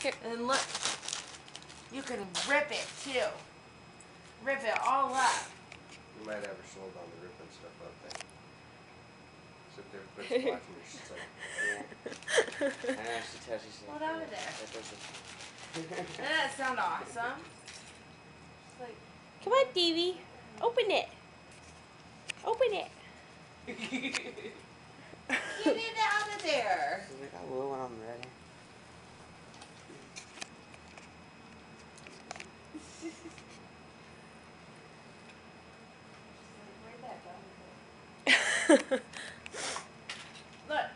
Here. And look, you can rip it too. Rip it all up. You might have her sold on the ripping stuff up there. Sit there, quit watching her. She's like, Yeah. I know, she tells you she's Pull like, it out of there. Doesn't that sound awesome? It's like, Come on, Stevie. Open it. Open it. get it out of there. she's like, I will when I'm ready. Look.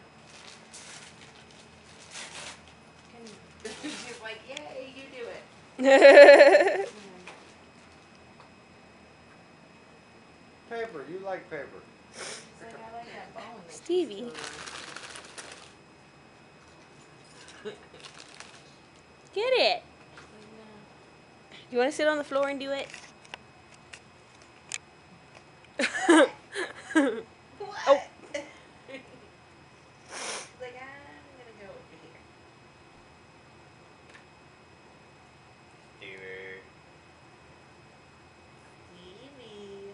She's like, yay, you do it. Paper, you like paper. She's like, I like that bone. Stevie. Get it. You want to sit on the floor and do it? What? Oh. She's like, I'm gonna go over here. Stevie. Stevie,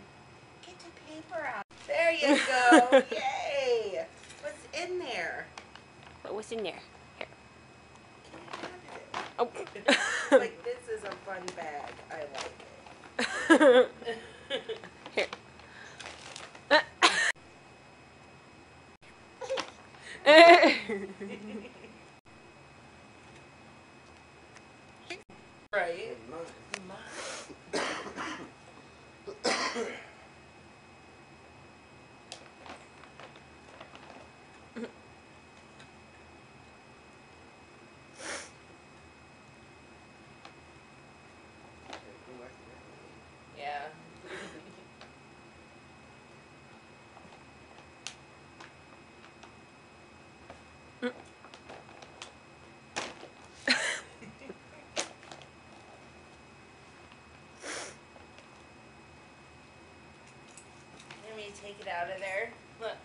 get the paper out. There you go. Yay. What's in there? What's in there? Here. Have Oh. it. Like, this is a fun bag. I like it. Here. Right? Yeah. Let me take it out of there. Look.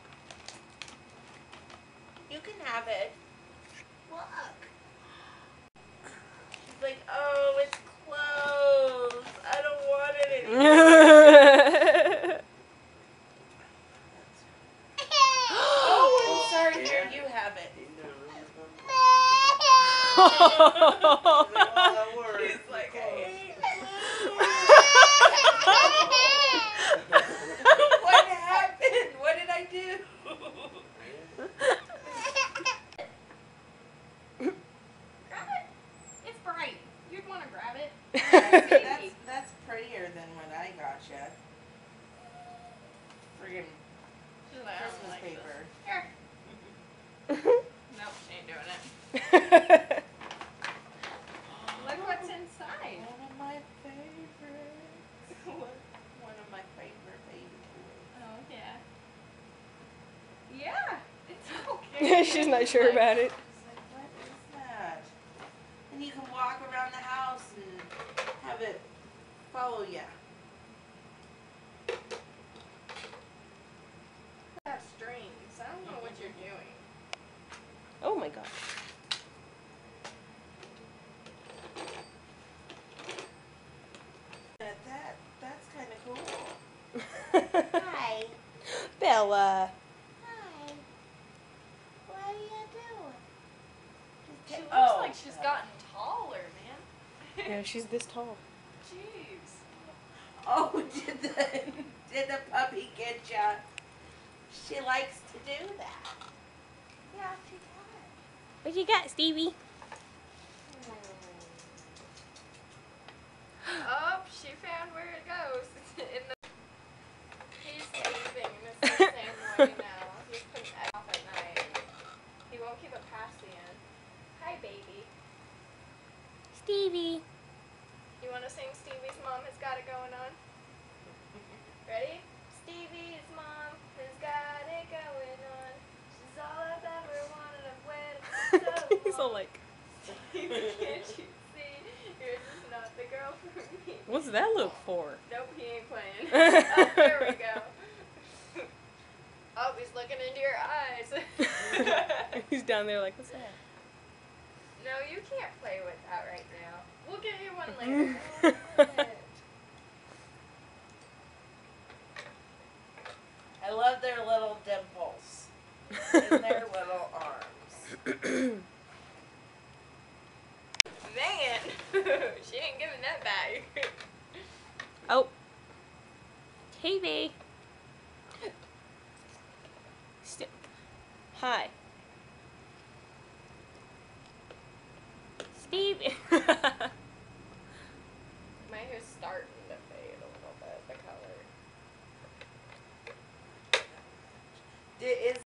You can have it. Look. She's like, oh, it's closed. I don't want it anymore. Oh, I'm sorry. Here, you have it. He's like, I hate what happened? What did I do? Grab it. It's bright. You'd want to grab it. That's prettier than what I got you. Friggin' Christmas paper. Here. Nope, she ain't doing it. Look what's inside. One of my favorites. One of my favorite baby toys. Oh, yeah. Yeah, it's okay. She's not sure about it. It's like, what is that? And you can walk around the house and have it follow you. That strings. I don't know what you're doing. Oh my god. That's kind of cool. Hi. Bella. Hi. What are you doing? She looks like she's gotten taller, man. Yeah, she's this tall. Jeez. Oh, did the puppy get ya? She likes to do that. Yeah, she does. What you got, Stevie? Oh, she found where it goes. He's sleeping in the same way now. He's putting it off at night. He won't keep it past the end. Hi, baby. Stevie. You want to sing Stevie's Mom Has Got It Going On? Ready? Stevie's mom has got it going on. She's all I've ever wanted. I've waited so long. He's all like, Stevie, can't you see? Yours is not the girl for me. what's that look for? Nope, he ain't playing. Oh, there we go. Oh, he's looking into your eyes. He's down there like, what's that? No, you can't play with that right now. We'll get you one later. I love their little dimples in their little arms. Man, she ain't giving that back. Oh. TV. Hi. Stevie. My hair's starting to fade a little bit, the color. Is